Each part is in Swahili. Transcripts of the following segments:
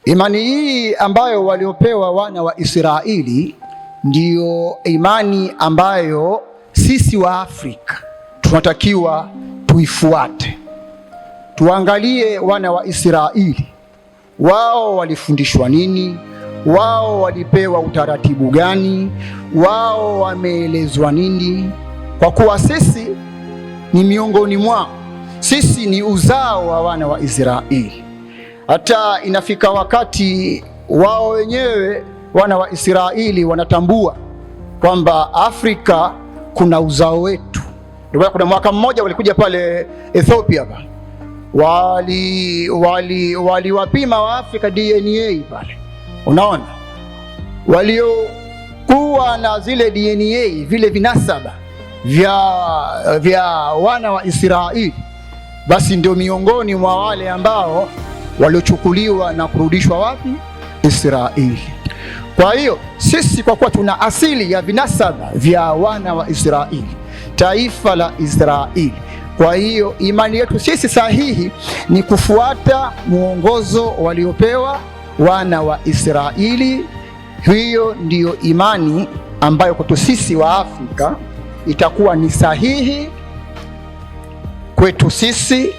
Imani hii ambayo waliopewa wana wa Israeli ndiyo imani ambayo sisi wa Afrika tunatakiwa tuifuate. Tuangalie wana wa Israeli, wao walifundishwa nini? Wao walipewa utaratibu gani? Wao wameelezwa nini? Kwa kuwa sisi ni miongoni mwao, sisi ni uzao wa wana wa Israeli. Hata inafika wakati wao wenyewe wana wa Israeli wanatambua kwamba Afrika kuna uzao wetu. Kuna mwaka mmoja walikuja pale Ethiopia pale, waliwapima wa Afrika DNA pale. Unaona, waliokuwa na zile DNA vile vinasaba vya wana wa Israeli, basi ndio miongoni mwa wale ambao waliochukuliwa na kurudishwa wapi? Israeli. Kwa hiyo sisi kwa kuwa tuna asili ya vinasaba vya wana wa Israeli, taifa la Israeli, kwa hiyo imani yetu sisi sahihi ni kufuata mwongozo waliopewa wana wa Israeli. Hiyo ndiyo imani ambayo kwetu sisi wa Afrika itakuwa ni sahihi kwetu sisi,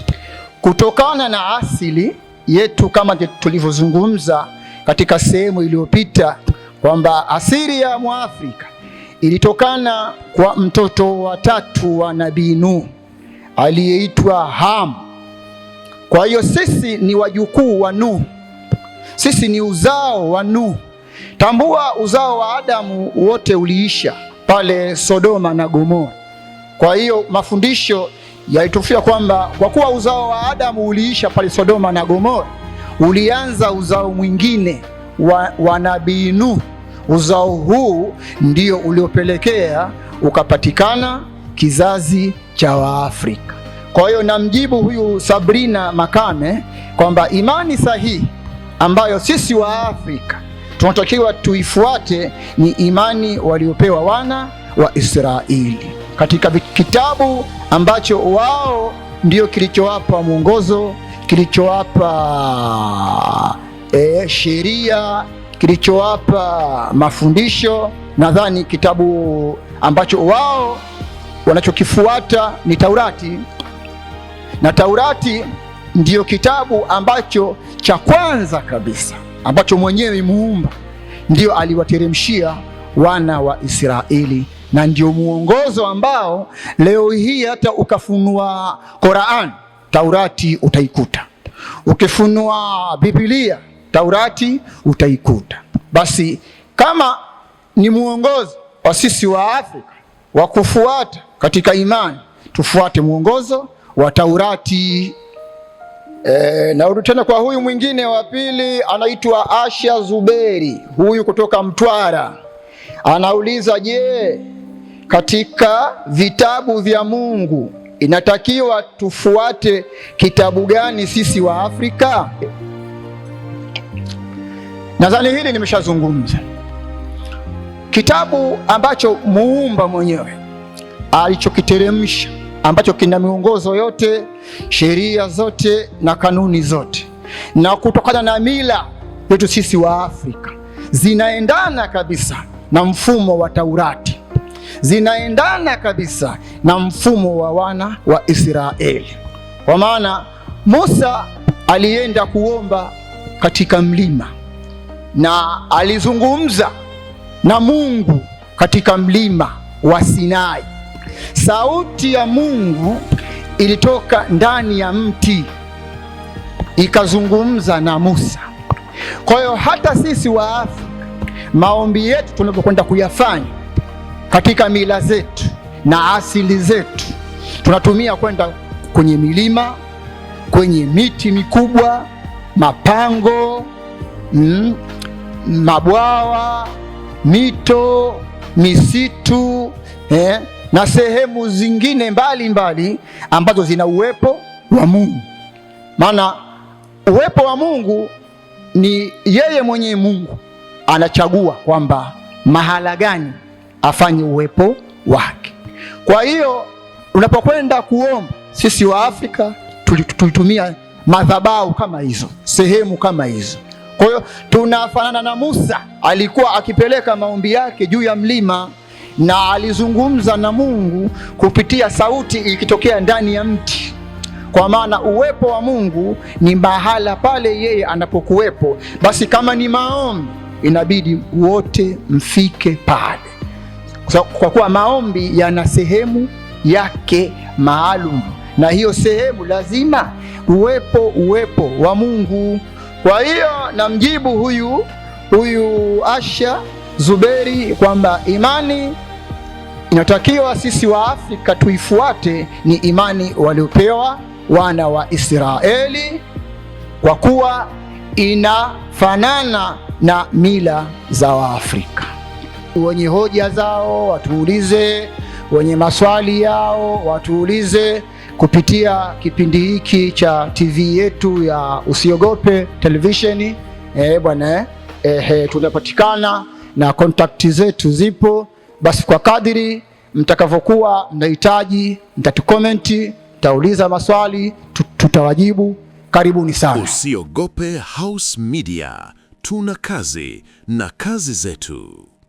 kutokana na asili yetu, kama tulivyozungumza katika sehemu iliyopita kwamba asili ya Mwafrika ilitokana kwa mtoto wa tatu wa Nabii Nuh aliyeitwa Ham. Kwa hiyo sisi ni wajukuu wa Nuh, sisi ni uzao wa Nuh. Tambua, uzao wa Adamu wote uliisha pale Sodoma na Gomora. Kwa hiyo mafundisho yalitufia kwamba kwa kuwa uzao wa Adamu uliisha pale Sodoma na Gomora, ulianza uzao mwingine wa Nabii Nuh. Uzao huu ndio uliopelekea ukapatikana kizazi cha Waafrika. Kwa hiyo namjibu huyu Sabrina Makame kwamba imani sahihi ambayo sisi wa Afrika tunatakiwa tuifuate ni imani waliopewa wana wa Israeli katika kitabu ambacho wao ndio kilichowapa mwongozo, kilichowapa sheria, kilichowapa mafundisho. Nadhani kitabu ambacho wao wanachokifuata ni Taurati, na Taurati ndiyo kitabu ambacho cha kwanza kabisa ambacho mwenyewe Muumba ndio aliwateremshia wana wa Israeli, na ndio muongozo ambao leo hii hata ukafunua Qur'an, Taurati utaikuta. Ukifunua Biblia, Taurati utaikuta. Basi kama ni muongozo wa sisi wa Afrika wa kufuata katika imani, tufuate muongozo wa Taurati. Narudi tena kwa huyu mwingine wa pili, anaitwa Asha Zuberi, huyu kutoka Mtwara. Anauliza, je, katika vitabu vya Mungu inatakiwa tufuate kitabu gani sisi wa Afrika? Nadhani hili nimeshazungumza. Kitabu ambacho Muumba mwenyewe alichokiteremsha, ambacho kina miongozo yote, sheria zote na kanuni zote, na kutokana na mila yetu sisi wa Afrika, zinaendana kabisa na mfumo wa Taurati, zinaendana kabisa na mfumo wa wana wa Israeli. Kwa maana Musa alienda kuomba katika mlima na alizungumza na Mungu katika mlima wa Sinai. Sauti ya Mungu ilitoka ndani ya mti ikazungumza na Musa. Kwa hiyo hata sisi wa Afrika, maombi yetu tunapokwenda kuyafanya katika mila zetu na asili zetu, tunatumia kwenda kwenye milima, kwenye miti mikubwa, mapango, mabwawa, mito, misitu, na sehemu zingine mbali ambazo zina uwepo wa Mungu. Maana uwepo wa Mungu ni yeye mwenye Mungu anachagua kwamba mahala gani afanye uwepo wake. Kwa hiyo unapokwenda kuomba, sisi wa Afrika tulitumia madhabahu kama hizo, sehemu kama hizo. Kwa hiyo tunafanana na Musa, alikuwa akipeleka maombi yake juu ya mlima na alizungumza na Mungu kupitia sauti ikitokea ndani ya mti, kwa maana uwepo wa Mungu ni mahala pale yeye anapokuwepo. Basi kama ni maombi, inabidi wote mfike pale, kwa kuwa maombi yana sehemu yake maalum, na hiyo sehemu lazima uwepo wa Mungu. Kwa hiyo namjibu huyu Asha Zuberi kwamba imani inatakiwa sisi wa Afrika tuifuate ni imani waliopewa wana wa Israeli, kwa kuwa inafanana na mila za Waafrika. Wenye hoja zao watuulize, wenye maswali yao watuulize kupitia kipindi hiki cha TV yetu ya Usiogope Televisheni. Bwana tunapatikana na kontakti zetu zipo. Basi kwa kadiri mtakavyokuwa mnahitaji, mtatukomenti, mtauliza maswali, tutawajibu. Karibuni sana. Usiogope House Media, tuna kazi na kazi zetu.